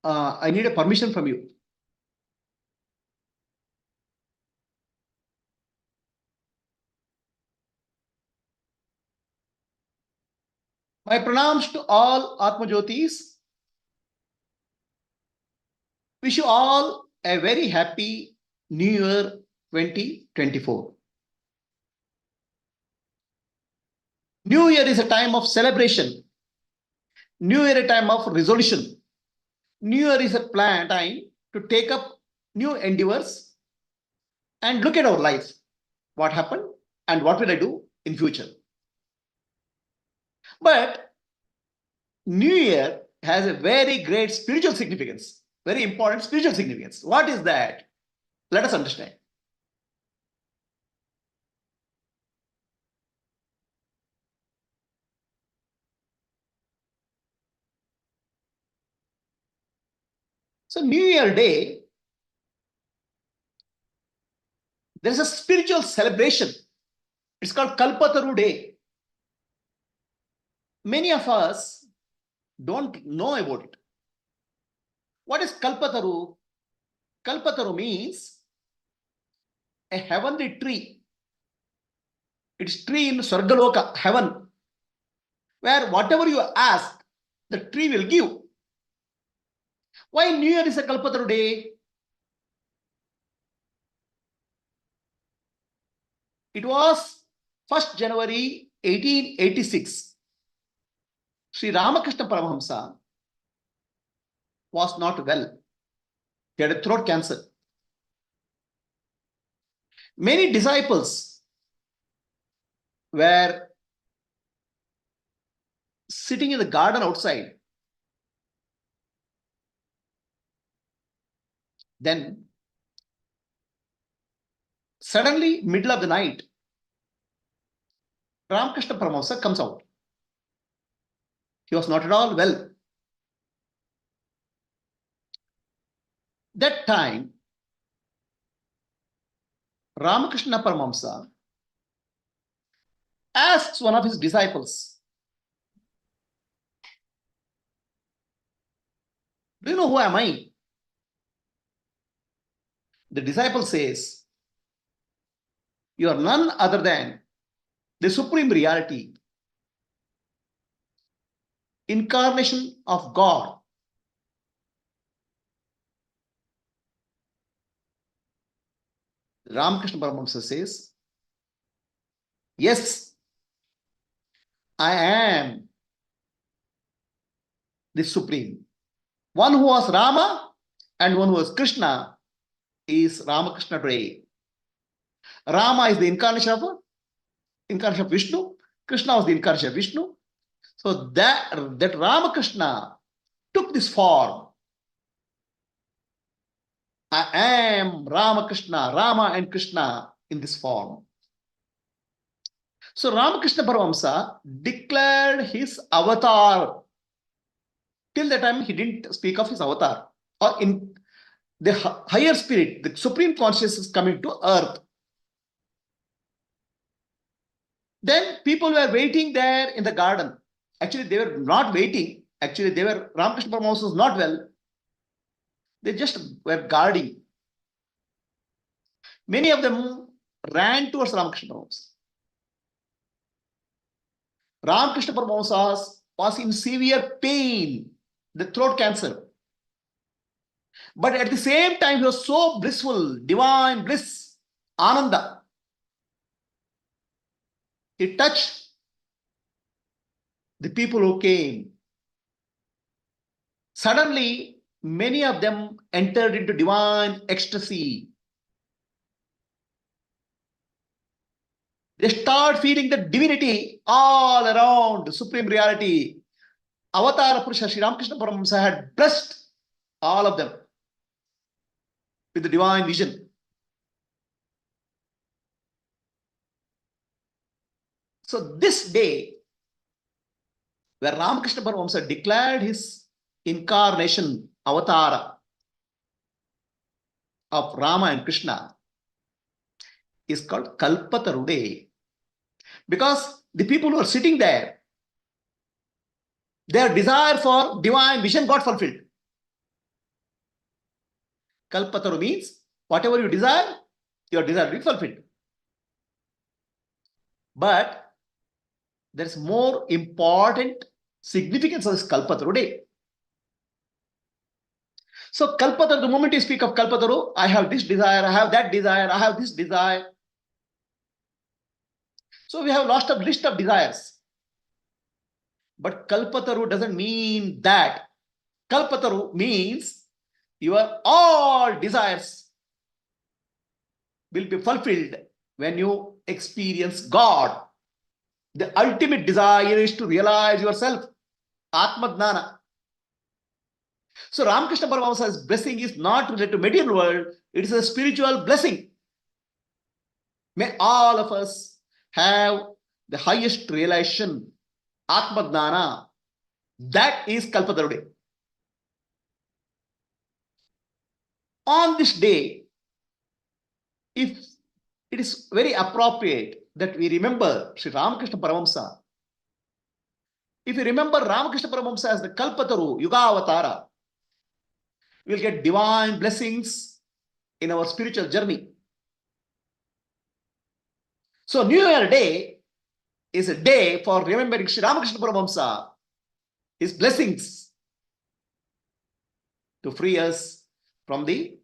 I need a permission from you. My pranams to all Atma Jyotis. Wish you all a very happy New Year 2024. New Year is a time of celebration. New Year is a time of resolution. New Year is a time to take up new endeavors and look at our life. What happened and what will I do in future? But New Year has a very great spiritual significance, very important spiritual significance. What is that? Let us understand. So New Year Day, there is a spiritual celebration. It's called Kalpataru Day. Many of us don't know about it. What is Kalpataru? Kalpataru means a heavenly tree. It's tree in Swargaloka, heaven, where whatever you ask, the tree will give. Why New Year is a Kalpataru Day? It was 1st January 1886. Sri Ramakrishna Paramahamsa was not well. He had a throat cancer. Many disciples were sitting in the garden outside. Then, suddenly, middle of the night, Ramakrishna Paramahamsa comes out. He was not at all well. That time, Ramakrishna Paramahamsa asks one of his disciples, do you know who am I? The disciple says, you are none other than the Supreme Reality, incarnation of God. Ramakrishna Paramahamsa says, yes, I am the Supreme. One who was Rama and one who was Krishna is Ramakrishna today. Rama is the incarnation of Vishnu. Krishna was the incarnation of Vishnu. So that Ramakrishna took this form. I am Ramakrishna, Rama and Krishna in this form. So Ramakrishna Paramahamsa declared his avatar. Till that time, he didn't speak of his avatar. Or in the higher spirit, the supreme consciousness coming to earth. Then people were waiting there in the garden. Actually, they were not waiting. Actually, Ramakrishna Paramahamsa was not well. They just were guarding. Many of them ran towards Ramakrishna Paramahamsa. Ramakrishna Paramahamsa was in severe pain, the throat cancer. But at the same time, he was so blissful, divine bliss, Ananda. He touched the people who came. Suddenly, many of them entered into divine ecstasy. They start feeling the divinity all around, the supreme reality. Avatar Purusha Sri Ramakrishna Paramahamsa had blessed all of them with the divine vision. So this day, where Ramakrishna Paramahamsa declared his incarnation, avatar of Rama and Krishna, is called Kalpataru Day. Because the people who are sitting there, their desire for divine vision got fulfilled. Kalpataru means whatever you desire, your desire will be fulfilled. But there is more important significance of this Kalpataru day. So Kalpataru, the moment you speak of Kalpataru, I have this desire, I have that desire, I have this desire. So we have lost a list of desires. But Kalpataru doesn't mean that. Kalpataru means your all desires will be fulfilled when you experience God. The ultimate desire is to realize yourself. Atma Jnana. So Ramakrishna Paramahamsa's blessing is not related to material world. It is a spiritual blessing. May all of us have the highest realization. Atma Jnana. That is Kalpataru day. On this day, if it is very appropriate that we remember Sri Ramakrishna Paramahamsa. If you remember Ramakrishna Paramahamsa as the Kalpataru, Yuga Avatara, we will get divine blessings in our spiritual journey. So New Year Day is a day for remembering Sri Ramakrishna Paramahamsa, his blessings to free us from the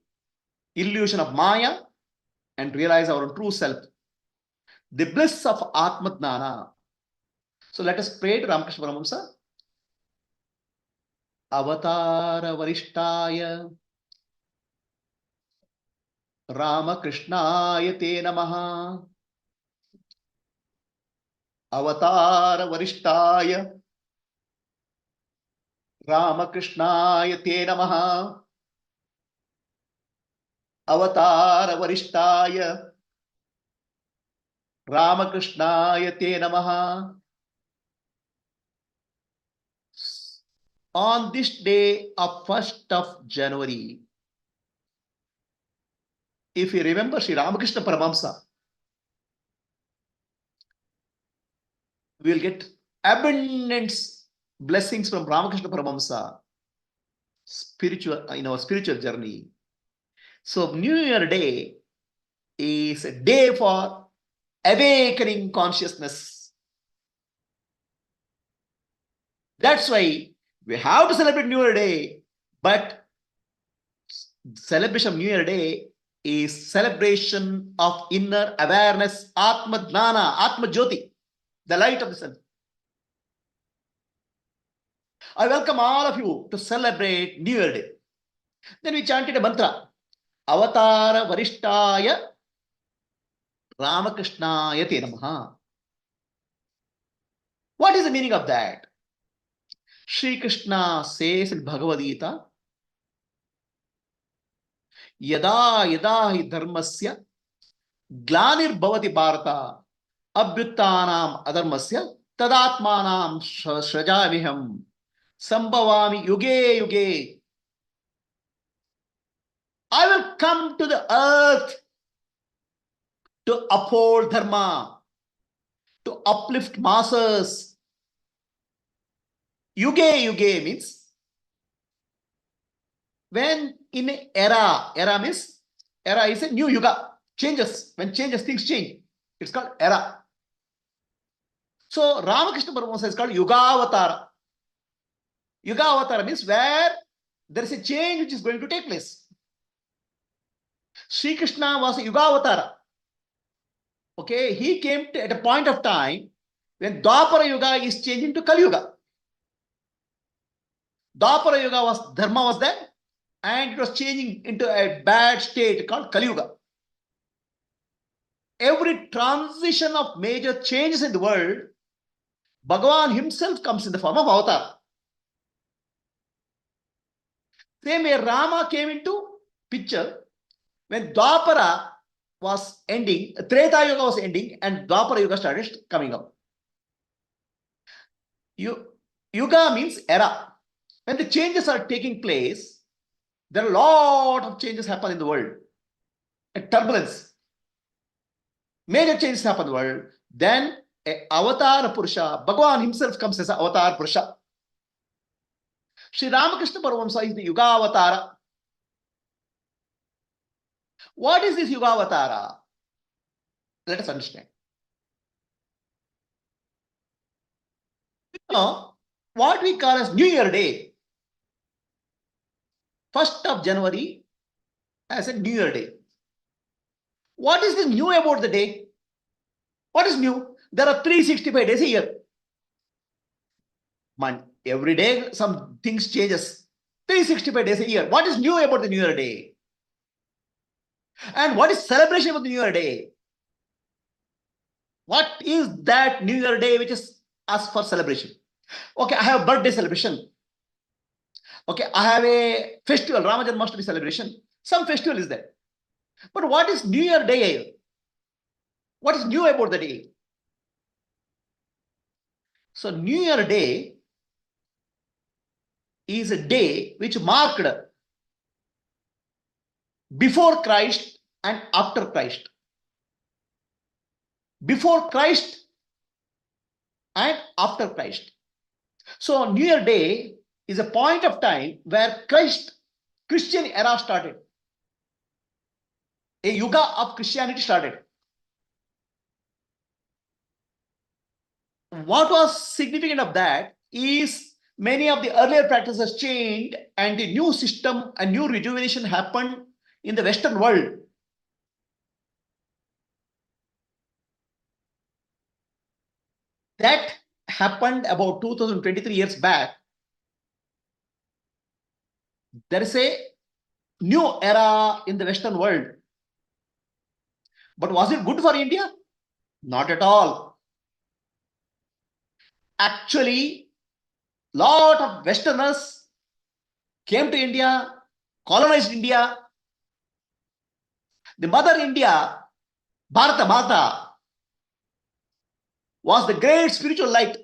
illusion of Maya and realize our true self. The bliss of Atma Jnana. So let us pray to Ramakrishna Paramahamsa. Avatara Varishtaya Ramakrishnaya Te Namaha. Avatara Varishtaya Ramakrishnaya Te Namaha. Avatara Varishtaya Ramakrishnaya Te Namaha. On this day of 1st of January, if you remember Sri Ramakrishna Paramahamsa, we will get abundant blessings from Ramakrishna Paramahamsa in our spiritual journey. So New Year Day is a day for awakening consciousness. That's why we have to celebrate New Year Day, but celebration of New Year Day is celebration of inner awareness, Atma Jnana, Atma Jyoti, the light of the sun. I welcome all of you to celebrate New Year Day. Then we chanted a mantra, Avatara Varishtaya Ramakrishnaya Te Namaha. What is the meaning of that? Sri Krishna says in Bhagavad Gita, Yada yada hi dharmasya glanir bhavati bharata abhyuttanam adharmasya tadatmanam shrajaviham sambhavami yuge yuge. I will come to the earth to uphold dharma, to uplift masses. Yuge yuge means when in an era means era is a new yuga, changes. When changes, things change. It's called era. So Ramakrishna Paramahamsa is called Yuga Avatara. Yuga Avatara means where there is a change which is going to take place. Sri Krishna was a Yuga Avatara. Okay, he came at a point of time when Dwapara Yuga is changing to Kali Yuga. Dwapara Yuga was, Dharma was there, and it was changing into a bad state called Kali Yuga. Every transition of major changes in the world, Bhagavan himself comes in the form of avatar. Same way Rama came into picture when Dwapara was ending, Treta Yuga was ending, and Dwapara Yuga started coming up. Yuga means era. When the changes are taking place, there are a lot of changes happen in the world. A turbulence. Major changes happen in the world. Then a avatar Purusha, Bhagavan himself comes as an avatar Purusha. Sri Ramakrishna Paramahamsa is the Yuga Avatara. What is this Yugavatara? Let us understand. Now, what we call as New Year Day, 1st of January as a New Year Day. What is the new about the day? What is new? There are 365 days a year. Every day some things changes. 365 days a year. What is new about the New Year Day? And what is celebration of the New Year Day? What is that New Year Day which is asked for celebration? Okay, I have birthday celebration. Okay, I have a festival, Rama Janmashtami celebration. Some festival is there. But what is New Year Day? What is new about the day? So New Year Day is a day which marked before Christ and after Christ. Before Christ and after Christ. So New Year Day is a point of time where Christian era started. A yuga of Christianity started. What was significant of that is many of the earlier practices changed and the new system, a new rejuvenation happened in the Western world. That happened about 2023 years back. There is a new era in the Western world. But was it good for India? Not at all. Actually, lot of Westerners came to India, colonized India. The mother India, Bharata Mata, was the great spiritual light.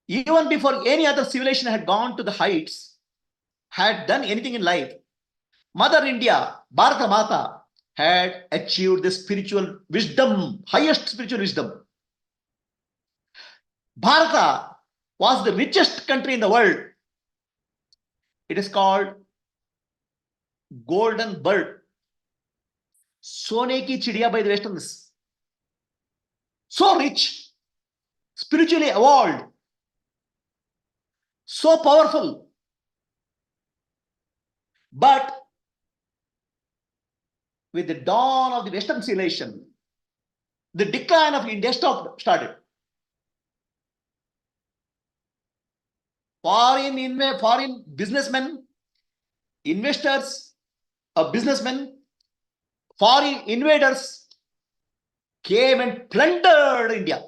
Even before any other civilization had gone to the heights, had done anything in life, Mother India, Bharata Mata, had achieved the spiritual wisdom, highest spiritual wisdom. Bharata was the richest country in the world. It is called golden bird. Sone ki chidiya by the Westerners. So rich, spiritually evolved, so powerful. But with the dawn of the Western civilization, the decline of India started. Foreign businessmen, investors, businessmen, foreign invaders came and plundered India.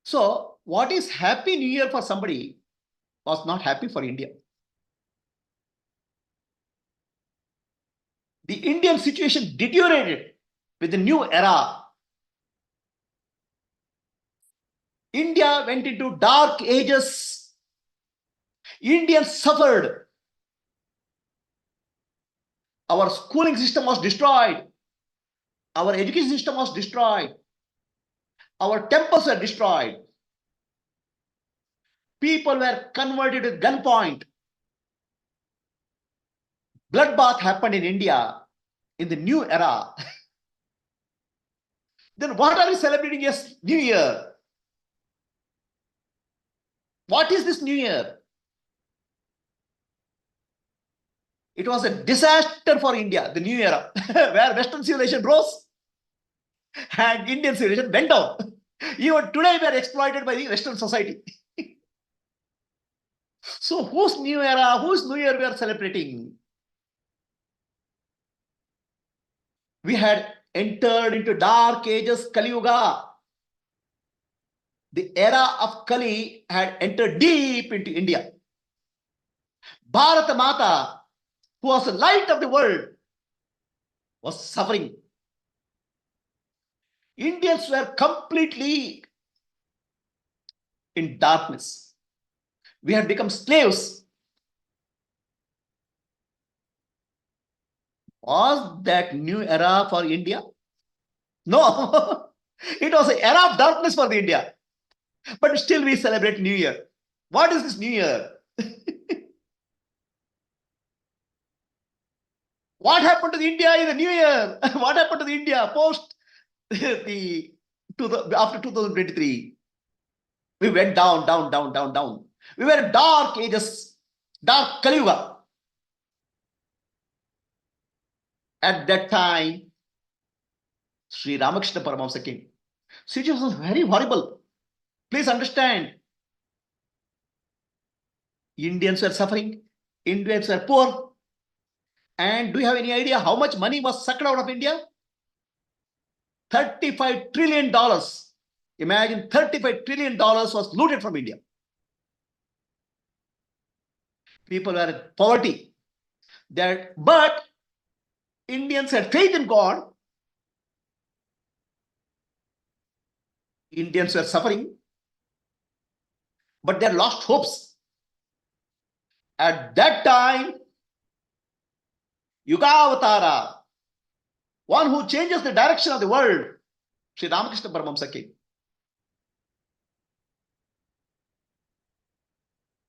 So, what is Happy New Year for somebody was not happy for India. The Indian situation deteriorated with the new era. India went into dark ages. Indians suffered. Our schooling system was destroyed. Our education system was destroyed. Our temples were destroyed. People were converted at gunpoint. Bloodbath happened in India in the new era. Then what are we celebrating as New Year? What is this New Year? It was a disaster for India, the new era, where Western civilization rose and Indian civilization went down. Even today, we are exploited by the Western society. So, whose new era, whose New Year we are celebrating? We had entered into dark ages, Kali Yuga. The era of Kali had entered deep into India. Bharata Mata, who was the light of the world, was suffering. Indians were completely in darkness. We had become slaves. Was that new era for India? No. It was an era of darkness for the India. But still we celebrate New Year. What is this New Year? What happened to the India in the new year? What happened to the India post the after 2023? We went down, down, down, down, down. We were in dark ages, dark Kali Yuga. At that time, Sri Ramakrishna Paramahamsa came. Situation was very horrible. Please understand, Indians were suffering, Indians were poor. And do you have any idea how much money was sucked out of India? $35 trillion. Imagine $35 trillion was looted from India. People were in poverty. But Indians had faith in God. Indians were suffering, but they lost hopes. At that time, Yugavatara, one who changes the direction of the world, Sri Ramakrishna Paramahamsa came.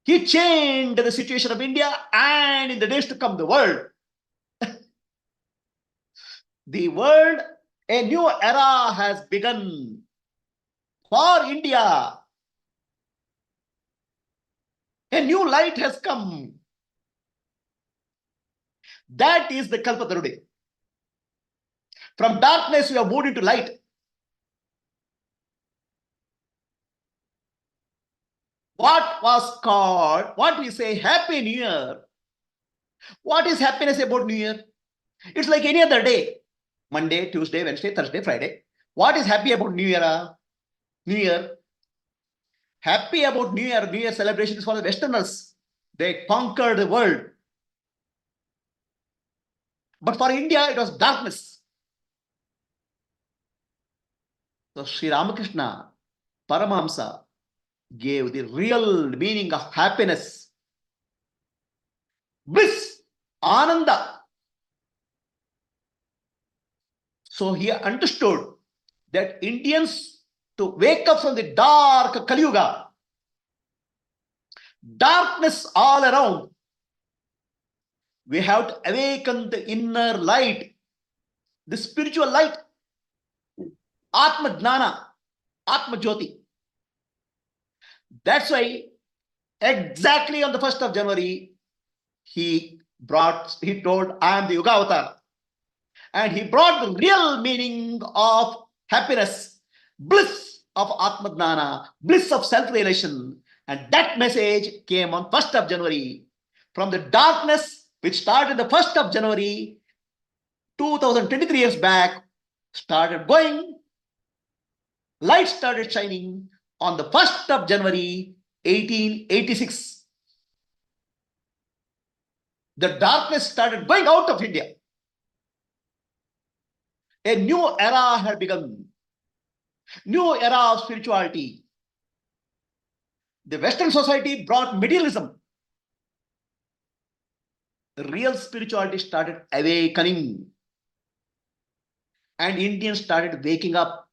He changed the situation of India and in the days to come, the world. The world, a new era has begun for India. A new light has come. That is the Kalpataru day. From darkness, we have moved into light. What was called, what we say, Happy New Year. What is happiness about New Year? It's like any other day. Monday, Tuesday, Wednesday, Thursday, Friday. What is happy about New Year? New Year. Happy about New Year. New Year celebration is for the Westerners. They conquered the world. But for India, it was darkness. So Sri Ramakrishna Paramahamsa gave the real meaning of happiness, bliss, ananda. So he understood that Indians to wake up from the dark Kali Yuga, darkness all around, we have to awaken the inner light, the spiritual light, Atma Jnana, Atma Jyoti. That's why exactly on the 1st of January, he told, I am the Yuga Avatar. And he brought the real meaning of happiness, bliss of Atma Jnana, bliss of self-realization. And that message came on 1st of January. From the darkness, which started the 1st of January, 2023 years back, started going. Light started shining on the 1st of January, 1886. The darkness started going out of India. A new era had begun. New era of spirituality. The Western society brought materialism. The real spirituality started awakening. And Indians started waking up.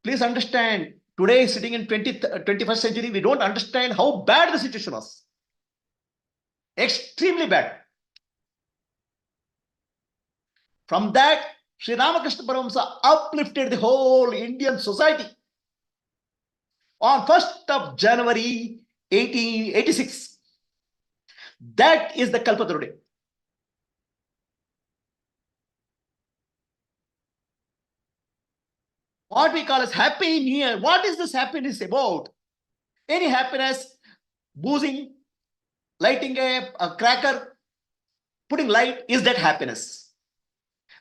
Please understand, today sitting in 21st century, we don't understand how bad the situation was. Extremely bad. From that, Sri Ramakrishna Paramahamsa uplifted the whole Indian society. On 1st of January, 1886. That is the Kalpataru day. What we call as Happy New Year. What is this happiness about? Any happiness, boozing, lighting a cracker, putting light, is that happiness?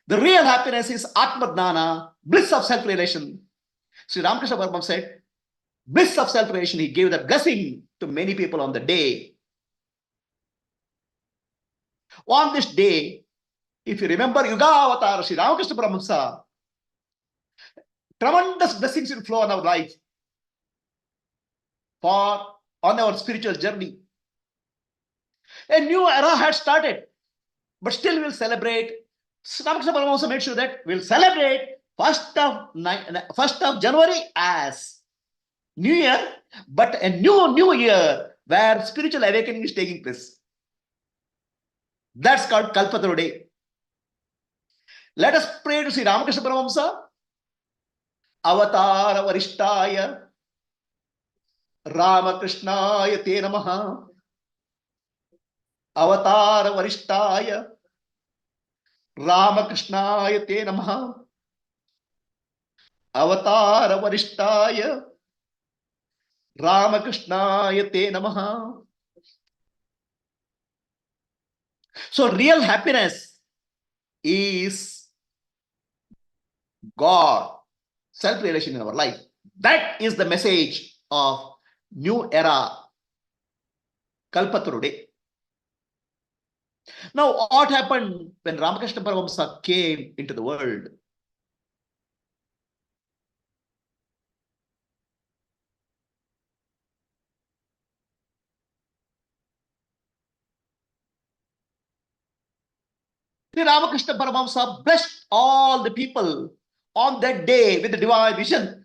The real happiness is Atma Jnana, bliss of self-realization. Sri Ramakrishna Paramahamsa said, bliss of self-realization, he gave the blessing to many people on the day. On this day, if you remember Yuga Avatar, Sri Ramakrishna Paramahamsa, tremendous blessings will flow on our life on our spiritual journey. A new era had started, but still we'll celebrate. Ramakrishna Paramahamsa made sure that we'll celebrate 1st of January as New Year, but a new year where spiritual awakening is taking place. That's called Kalpataru Day. Let us pray to Sri Ramakrishna Paramahamsa. Avatara Varishtaya Ramakrishnaya Te Namaha. Avatara Varishtaya Ramakrishnaya Te Namaha. Avatara Varishtaya Ramakrishnaya Te Namaha. So real happiness is God, self-realization in our life. That is the message of new era, Kalpataru Day. Now, what happened when Ramakrishna Paramahamsa came into the world? Sri Ramakrishna Paramahamsa blessed all the people on that day with the divine vision.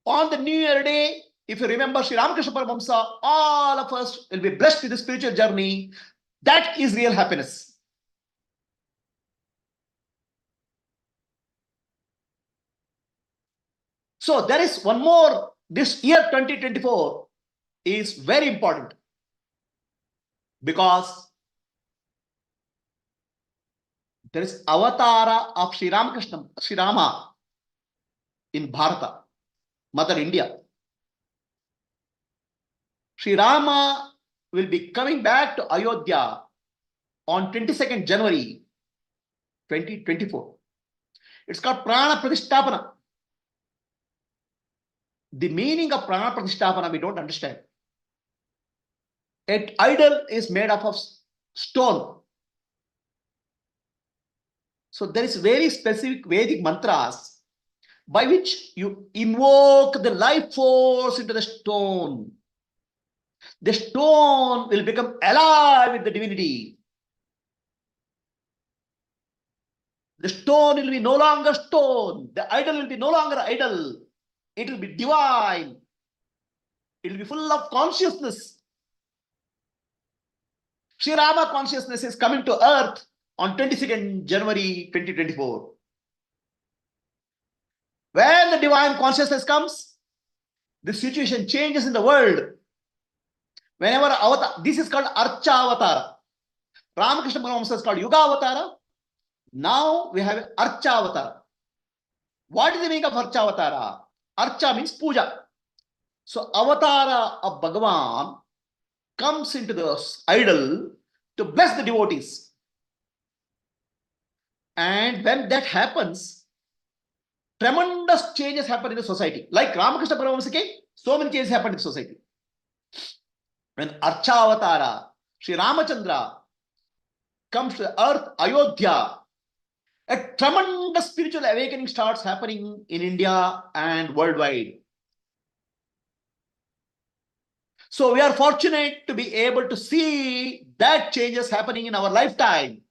On the New Year day, if you remember Sri Ramakrishna Paramahamsa, all of us will be blessed with the spiritual journey. That is real happiness. So there is one more. This year 2024 is very important because there is avatara of Sri Ramakrishna, Sri Rama in Bharata, Mother India. Sri Rama will be coming back to Ayodhya on 22nd January 2024. It's called Prana Pratisthapana. The meaning of Prana Pratisthapana we don't understand. An idol is made up of stone. So there is very specific Vedic mantras by which you invoke the life force into the stone. The stone will become alive with the divinity. The stone will be no longer stone. The idol will be no longer idol. It will be divine. It will be full of consciousness. Sri Rama consciousness is coming to earth on 22nd January 2024. When the divine consciousness comes, the situation changes in the world. Whenever avatar, this is called Archa Avatara. Ramakrishna Paramahamsa is called Yuga Avatara. Now we have Archa Avatara. What is the meaning of Archa Avatara? Archa means puja. So Avatara of Bhagavan comes into the idol to bless the devotees. And when that happens, tremendous changes happen in the society. Like Ramakrishna Paramahamsa came, so many changes happen in the society. When Archa Avatara, Sri Ramachandra comes to earth, Ayodhya, a tremendous spiritual awakening starts happening in India and worldwide. So we are fortunate to be able to see that changes happening in our lifetime.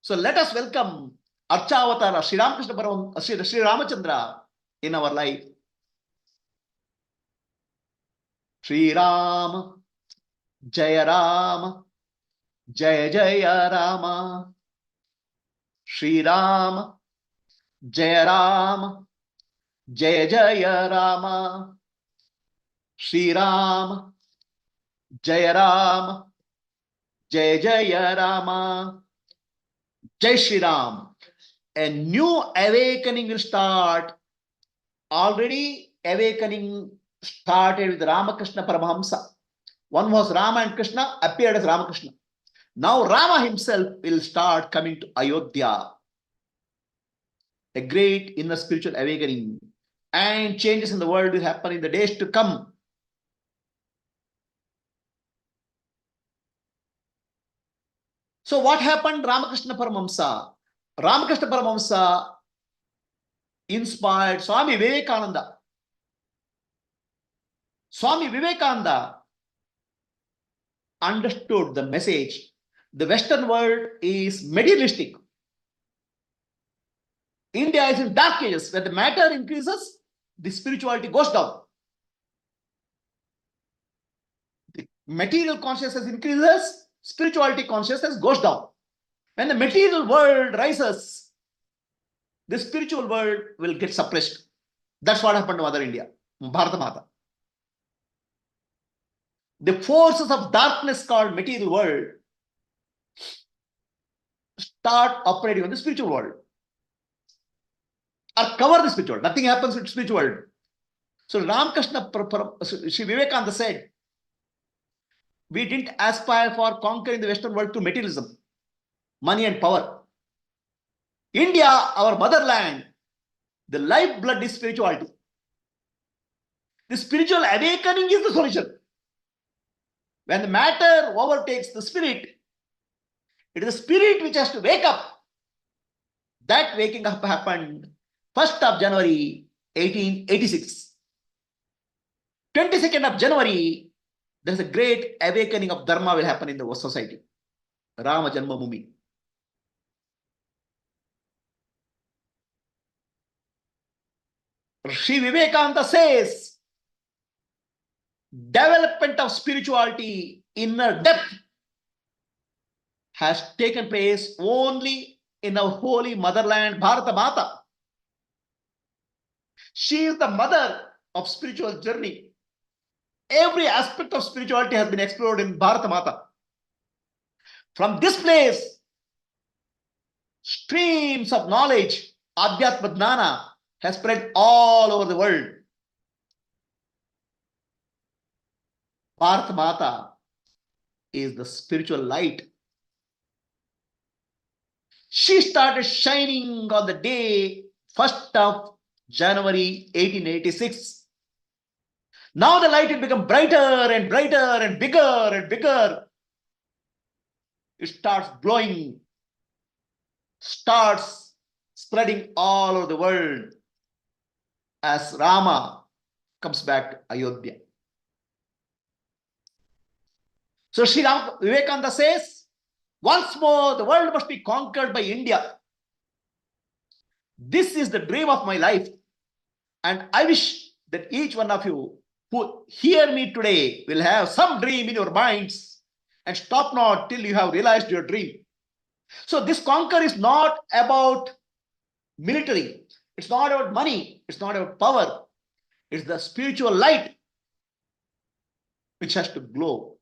So let us welcome Archa Avatara, Sri Ramakrishna Paramahamsa, Sri Ramachandra in our life. Sri Rama, Jaya Rama, Jaya Jaya Rama. Sri Rama, Jaya Rama, Jaya Jaya Rama. Sri Rama, Jaya Rama, Jaya Jaya Rama. Jai Shri Ram. A new awakening will start. Already awakening started with Ramakrishna Paramahamsa. One was Rama and Krishna, appeared as Ramakrishna. Now Rama himself will start coming to Ayodhya. A great inner spiritual awakening and changes in the world will happen in the days to come. So what happened Ramakrishna Paramahamsa? Ramakrishna Paramahamsa inspired Swami Vivekananda. Swami Vivekananda understood the message. The Western world is materialistic. India is in dark ages. When the matter increases, the spirituality goes down. Material consciousness increases, spirituality consciousness goes down. When the material world rises, the spiritual world will get suppressed. That's what happened to Mother India, Bharata Mata. The forces of darkness called material world start operating on the spiritual world or cover the spiritual world. Nothing happens with spiritual world. So Ramakrishna, Sri Vivekananda said, we didn't aspire for conquering the Western world through materialism, money and power. India, our motherland, the lifeblood is spirituality. The spiritual awakening is the solution. When the matter overtakes the spirit, it is the spirit which has to wake up. That waking up happened 1st of January 1886. 22nd of January, there is a great awakening of Dharma will happen in the society. Rama Janma Bhumi. Sri Vivekananda says, development of spirituality, inner depth, has taken place only in our holy motherland, Bharata Mata. She is the mother of spiritual journey. Every aspect of spirituality has been explored in Bharata Mata. From this place, streams of knowledge, Adhyatma Jnana, has spread all over the world. Bharata Mata is the spiritual light. She started shining on the day 1st of January 1886. Now the light has become brighter and brighter and bigger and bigger. It starts glowing, starts spreading all over the world as Rama comes back to Ayodhya. So Sri Vivekananda says, once more the world must be conquered by India. This is the dream of my life. And I wish that each one of you who hear me today will have some dream in your minds and stop not till you have realized your dream. So this conquer is not about military. It's not about money. It's not about power. It's the spiritual light which has to glow.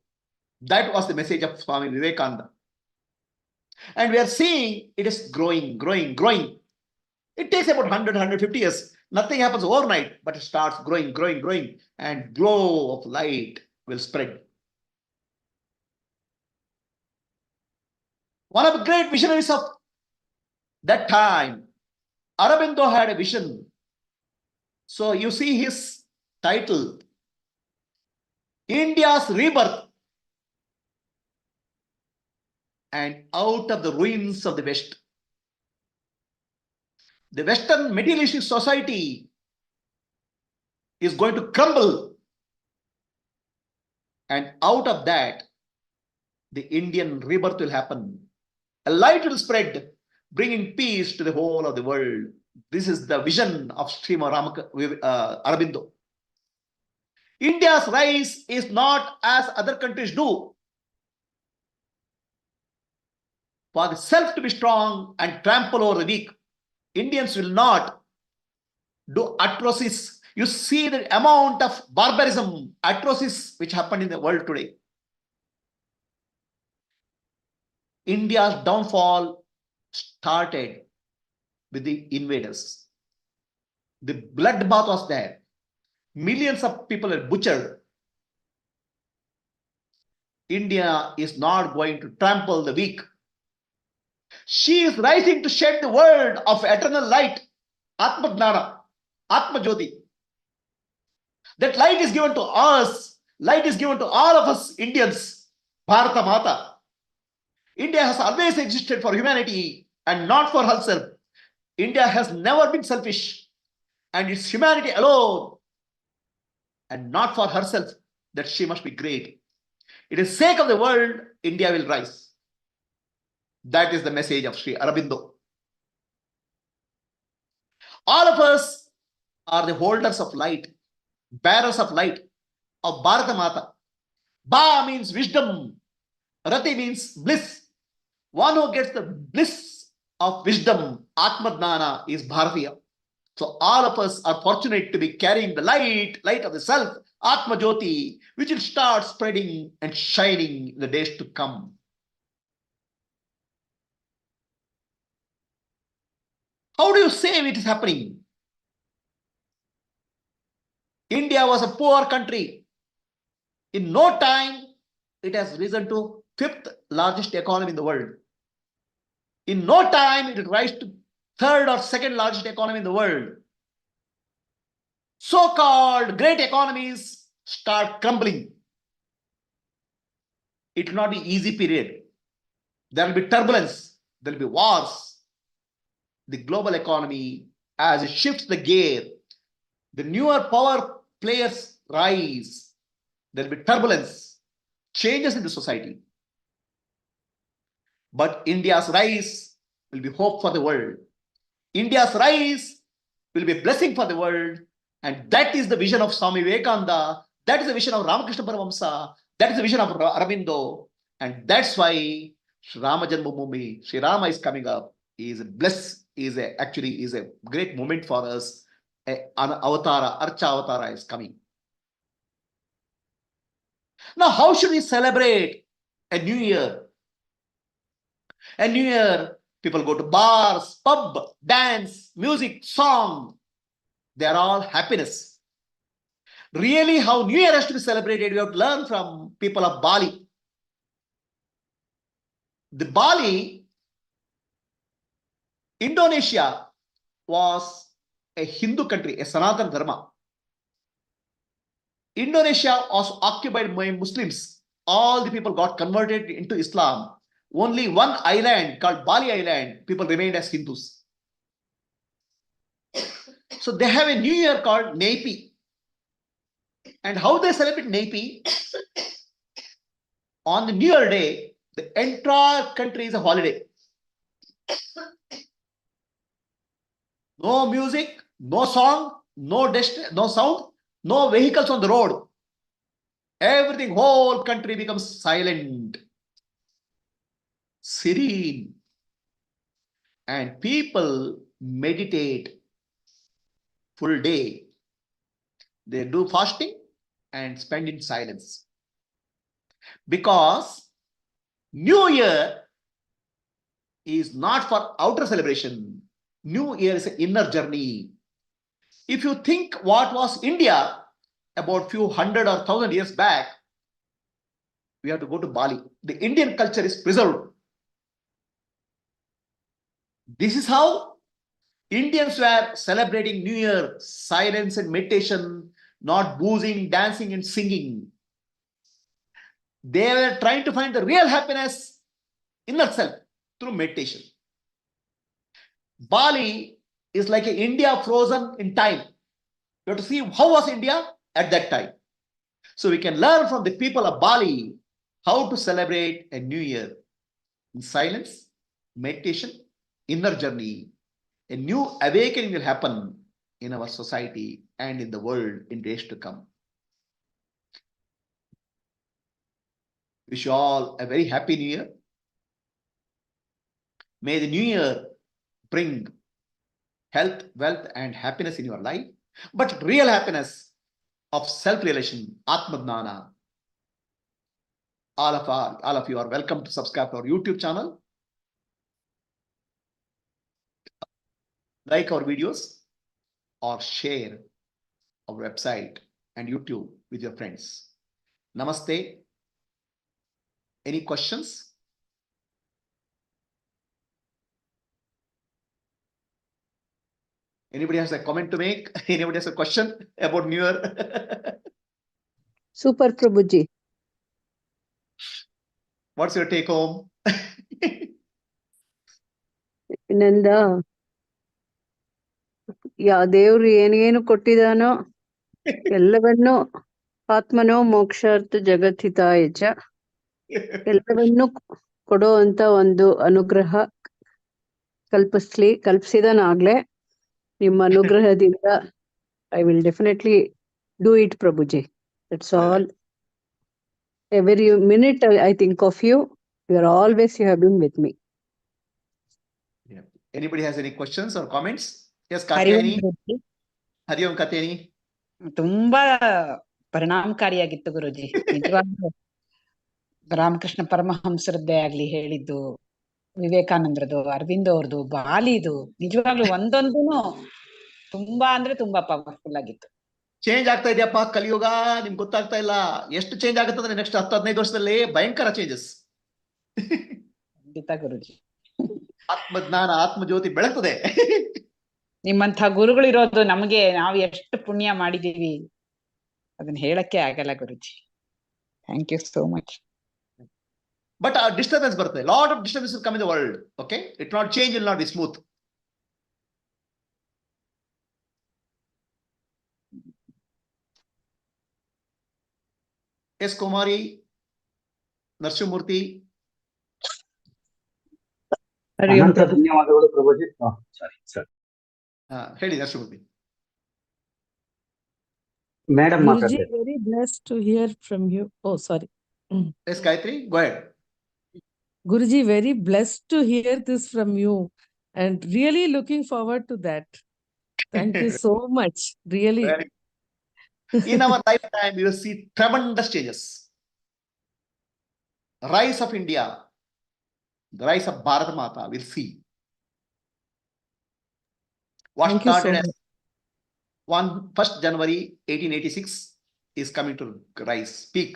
That was the message of Swami Vivekananda. And we are seeing it is growing, growing, growing. It takes about 100, 150 years. Nothing happens overnight, but it starts growing, growing, growing, and glow of light will spread. One of the great visionaries of that time, Aurobindo, had a vision. So you see his title, India's Rebirth. And out of the ruins of the West, the Western materialistic society is going to crumble. And out of that, the Indian rebirth will happen. A light will spread, bringing peace to the whole of the world. This is the vision of Srimad Aurobindo. India's rise is not as other countries do. For the self to be strong and trample over the weak, Indians will not do atrocities. You see the amount of barbarism, atrocities which happened in the world today. India's downfall started with the invaders. The bloodbath was there. Millions of people are butchered. India is not going to trample the weak. She is rising to shed the world of eternal light, Atma Jnana, Atma Jyoti. That light is given to us, light is given to all of us Indians, Bharata Mata. India has always existed for humanity and not for herself. India has never been selfish, and it's humanity alone and not for herself that she must be great. It is sake of the world, India will rise. That is the message of Sri Aurobindo. All of us are the holders of light, bearers of light, of Bharata Mata. Ba means wisdom. Rati means bliss. One who gets the bliss of wisdom, Atma Dnana, is Bharatiya. So all of us are fortunate to be carrying the light of the self, Atma Jyoti, which will start spreading and shining in the days to come. How do you say it is happening? India was a poor country. In no time, it has risen to 5th largest economy in the world. In no time, it will rise to 3rd or 2nd largest economy in the world. So-called great economies start crumbling. It will not be easy period. There will be turbulence. There will be wars. The global economy, as it shifts the gear, the newer power players rise. There will be turbulence, changes in the society. But India's rise will be hope for the world. India's rise will be a blessing for the world. And that is the vision of Swami Vivekananda. That is the vision of Ramakrishna Paramamsa. That is the vision of Aravindo. And that's why Sri Rama Janmabhoomi, Sri Rama is coming up. He is a bliss, actually is a great moment for us. An avatara, Archa avatara is coming. Now, how should we celebrate a new year? A new year, people go to bars, pub, dance, music, song. They are all happiness. Really, how New Year has to be celebrated, we have to learn from people of Bali. The Bali, Indonesia, was a Hindu country, a Sanatana Dharma. Indonesia was occupied by Muslims. All the people got converted into Islam. Only one island called Bali Island, people remained as Hindus. So they have a new year called Neipi. And how they celebrate Neipi? On the New Year day, the entire country is a holiday. No music, no song, no sound, no vehicles on the road. Everything, whole country becomes silent, serene, and people meditate full day. They do fasting and spend in silence. Because New Year is not for outer celebration. New Year is an inner journey. If you think what was India about few hundred or 1,000 years back, we have to go to Bali. The Indian culture is preserved. This is how Indians were celebrating New Year, silence and meditation, not boozing, dancing and singing. They were trying to find the real happiness in themselves through meditation. Bali is like an India frozen in time. You have to see how was India at that time. So we can learn from the people of Bali how to celebrate a new year in silence, meditation, inner journey. A new awakening will happen in our society and in the world in days to come. Wish you all a very happy new year. May the new year bring health, wealth, and happiness in your life, but real happiness of self-realization, Atma Dnana. All of you are welcome to subscribe to our YouTube channel, like our videos, or share our website and YouTube with your friends. Namaste. Any questions? Anybody has a comment to make? Anybody has a question about New Year? Super, Prabhuji. What's your take home? ಇನ್ನಂದ ದೇವ್ರು ಏನೇನು ಕೊಟ್ಟಿದಾನೋ ಎಲ್ಲವನ್ನೂ ಆತ್ಮನೋ ಮೋಕ್ಷಾರ್ಥ ಜಗತ್ತಿತಾಯ ಚ ಎಲ್ಲವನ್ನೂ ಕೊಡೋ ಅಂತ ಒಂದು ಅನುಗ್ರಹ ಕಲ್ಪಿಸಿದನಾಗ್ಲೇ ನಿಮ್ಮ ಅನುಗ್ರಹದಿಂದ I will definitely do it, Prabhuji. That's all. Every minute I think of you. You have been with me. Yeah. Anybody has any questions or comments? Yes, Hari Om Katyayani. Guruji. Hari Om Katyayani. ತುಂಬಾ ಪರಿಣಾಮಕಾರಿಯಾಗಿತ್ತು ಗುರುಜಿ. ನಿಜವಾಗ್ಲೂ ರಾಮಕೃಷ್ಣ ಪರಮಹಂಸರದ್ದೇ ಆಗ್ಲಿ ಹೇಳಿದ್ದು, ವಿವೇಕಾನಂದರದು, ಅರವಿಂದ್ ಅವ್ರದ್ದು, ಬಾಲಿದು, ನಿಜವಾಗ್ಲೂ ಒಂದೊಂದೂನು ತುಂಬಾ ಅಂದ್ರೆ ತುಂಬಾ powerful ಆಗಿತ್ತು. ಚೇಂಜ್ ಆಗ್ತಾ ಇದೆಯಪ್ಪ ಕಲಿಯುಗ, ನಿಮ್ಗೆ ಗೊತ್ತಾಗ್ತಾ ಇಲ್ಲ ಎಷ್ಟು ಚೇಂಜ್ ಆಗುತ್ತೆ ಅಂದ್ರೆ ನೆಕ್ಸ್ಟ್ 10-15 ವರ್ಷದಲ್ಲಿ ಭಯಂಕರ ಚೇಂಜಸ್. ಖಂಡಿತ ಗುರುಜಿ. ಆತ್ಮಜ್ಞಾನ ಆತ್ಮಜ್ಯೋತಿ ಬೆಳಗ್ತದೆ. ನಿಮ್ಮಂಥ ಗುರುಗಳು ಇರೋದು ನಮಗೆ, ನಾವು ಎಷ್ಟು ಪುಣ್ಯ ಮಾಡಿದೀವಿ ಅದನ್ನ ಹೇಳಕ್ಕೆ ಆಗಲ್ಲ Guruji. Thank you so much. But ಆ ಡಿಸ್ಟರ್ಬೆನ್ಸ್ ಬರುತ್ತೆ. Lot of disturbance will come in the world. Okay, it not change, will not be smooth. S Kumari Narasimhamurthy. ಅನಂತ ಧನ್ಯವಾದಗಳು ಪ್ರಭುಜಿ. ಸರಿ ಹೇಳಿ ನರಸಿಂಹಮೂರ್ತಿ. ಮೇಡಮ್ Guruji, ಮಾತಾಡ್ತಾರೆ. very blessed to hear from you. Oh, sorry. Yes Gayatri, go ahead. Guruji, very blessed to hear this from you and really looking forward to that. Thank you so much. Really. In our lifetime, you will see tremendous changes. Rise of India, the rise of Bharat Mata, we'll see. What Thank you so started as much. 1st January 1886 is coming to rise, peak.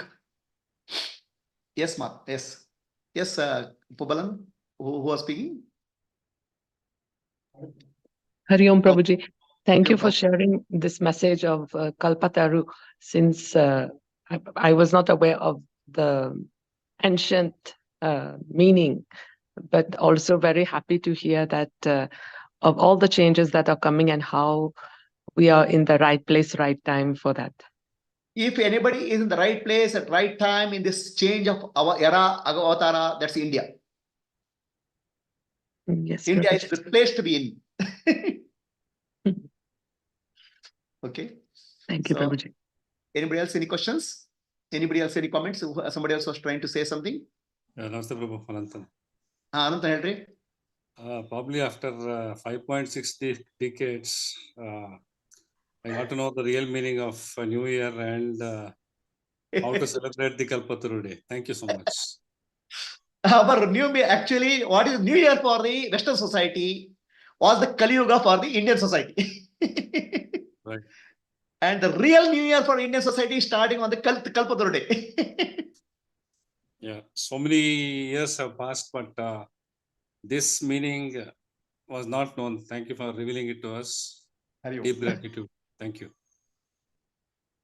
Yes, ma. Yes, Pubalan, who was speaking? Hari Om Prabhuji. Thank Okay, you for sharing this message of Kalpataru, since I was not aware of the ancient meaning, but also very happy to hear that of all the changes that are coming and how we are in the right place, right time for that. If anybody is in the right place at right time in this change of our era, avatara, that's India. Yes, India Prabhuji. is the place to be in. Okay. Thank you, So, Prabhuji. anybody else any questions? Anybody else any comments? Somebody else was trying to say something. Namaste Prabhu, Anantan. Ananta ಹೇಳ್ರಿ. Probably after 5.6 decades, I got to know the real meaning of New Year and how to celebrate the Kalpataru Day. Thank you so much. Our actually, what is New Year for the Western society was the Kali Yuga for the Indian society. Right. And the real New Year for Indian society is starting on the Kalpataru Day. Yeah, so many years have passed, but this meaning was not known. Thank you for revealing it to us. Deep gratitude. Thank you.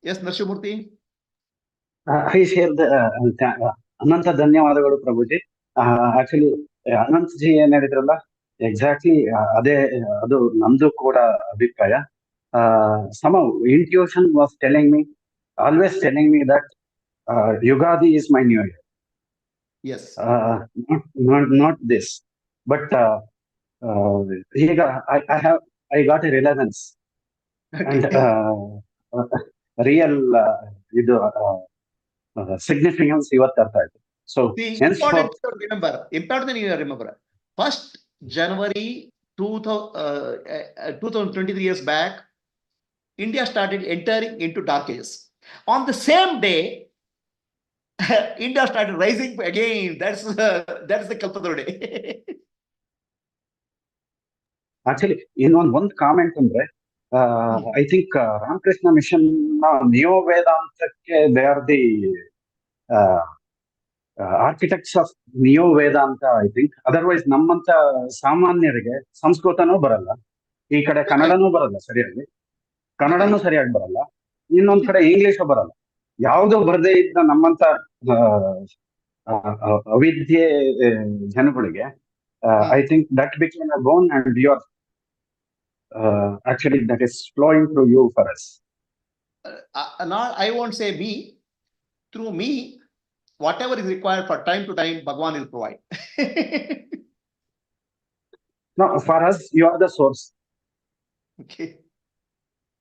Yes, Narasimhamurthy. I share the ಅನಂತ ಧನ್ಯವಾದಗಳು ಪ್ರಭುಜಿ. Actually Ananth G ಏನ್ ಹೇಳಿದ್ರಲ್ಲ, exactly ಅದೇ ಅದು ನಮ್ದು ಕೂಡ ಅಭಿಪ್ರಾಯ. Some intuition was always telling me that Yugadi is my new year. Yes. Not this, but I got a relevance. Okay. And real significance ಇವತ್ತು ಅರ್ಥ ಆಯ್ತು. So important you remember 1st January 2023 years back, India started entering into dark ages. On the same day, India started rising again. That's the Kalpataru Day. Actually ಇನ್ನೊಂದು comment ಅಂದ್ರೆ, I think Ramakrishna Mission neo ವೇದಾಂತಕ್ಕೆ they are the architects of neo Vedanta I think. Otherwise ನಮ್ಮಂತ ಸಾಮಾನ್ಯರಿಗೆ ಸಂಸ್ಕೃತನೂ ಬರಲ್ಲ, ಈ ಕಡೆ ಕನ್ನಡನೂ ಬರಲ್ಲ ಸರಿಯಾಗಿ, ಕನ್ನಡನೂ ಸರಿಯಾಗಿ ಬರಲ್ಲ, ಇನ್ನೊಂದ್ ಕಡೆ ಇಂಗ್ಲಿಷ್ ಬರಲ್ಲ. ಯಾವ್ದು ಬರದೇ ಇದ್ದ ನಮ್ಮಂತ ಅವಿದ್ಯೆ ಜನಗಳಿಗೆ I think that became a bone, and you are actually that is flowing through you for us. Not, I won't say me. Through me, whatever is required for time to time, Bhagwan will provide. No, for us, you are the source. Okay.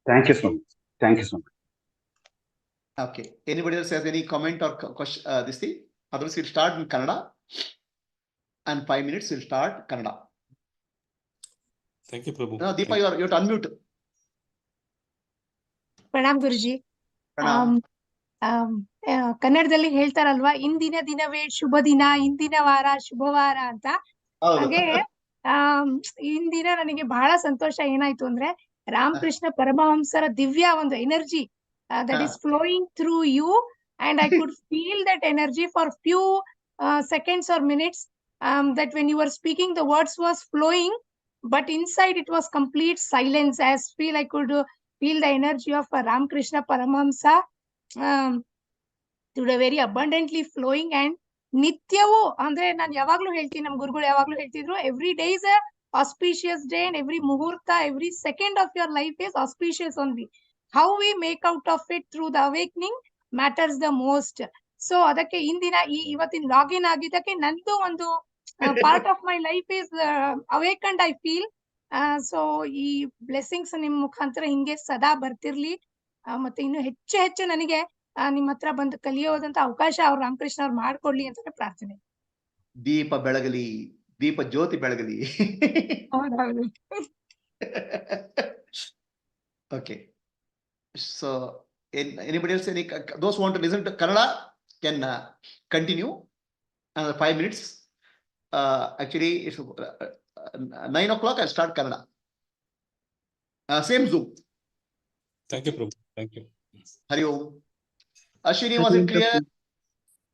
Thank you so much. Thank you so much. Okay. Anybody else has any comment or question? This thing? Otherwise, we'll start in Kannada. And 5 minutes, we'll start Kannada. Thank you, Prabhu. No, Deepa, Thank you have to unmute. Pranam Guruji. Pranam. ಕನ್ನಡದಲ್ಲಿ ಹೇಳ್ತಾರಲ್ವಾ, ಇಂದಿನ ದಿನವೇ ಶುಭ ದಿನ, ಇಂದಿನ ವಾರ ಶುಭವಾರ ಅಂತ. ಹೌದು. ಹಾಗೆ ಇಂದಿನ ನನಗೆ ಬಹಳ ಸಂತೋಷ ಏನಾಯ್ತು ಅಂದ್ರೆ, ರಾಮಕೃಷ್ಣ ಪರಮಹಂಸರ ದಿವ್ಯ ಒಂದು energy that is flowing through you, and I could feel that energy for few seconds or minutes, that when you were speaking the words was flowing, but inside it was complete silence. I could feel the energy of Ramakrishna Paramahamsa today very abundantly flowing. And ನಿತ್ಯವೂ ಅಂದ್ರೆ ನಾನು ಯಾವಾಗ್ಲೂ ಹೇಳ್ತೀನಿ, ನಮ್ ಗುರುಗಳು ಯಾವಾಗ್ಲೂ ಹೇಳ್ತಿದ್ರು, every day is a auspicious day and every muhurta, every second of your life is auspicious only. How we make out of it through the awakening matters the most. So ಅದಕ್ಕೆ ಇಂದಿನ ಇವತ್ತಿನ ಲಾಗಿನ್ ಆಗಿದ್ದಕ್ಕೆ ನಂದು ಒಂದು part of my life is awakened, I feel. So ಈ blessings ನಿಮ್ ಮುಖಾಂತರ ಹಿಂಗೆ ಸದಾ ಬರ್ತಿರ್ಲಿ, ಮತ್ತೆ ಇನ್ನು ಹೆಚ್ಚು ಹೆಚ್ಚು ನನಗೆ ನಿಮ್ ಹತ್ರ ಬಂದು ಕಲಿಯೋದಂತ ಅವಕಾಶ ಅವ್ರು ರಾಮಕೃಷ್ಣ ಅವ್ರು ಮಾಡ್ಕೊಡ್ಲಿ ಅಂತ ಪ್ರಾರ್ಥನೆ. ದೀಪ ಬೆಳಗಲಿ, ದೀಪ ಜ್ಯೋತಿ ಬೆಳಗಲಿ. ಹೌದೌದು. Okay. So, anybody else, those who want to listen to Kannada can continue another 5 minutes. Actually, it's 9 o'clock. I'll start Kannada. Same Zoom. you, Prabhu. Thank you. Hari Om. Ashwini, was it clear?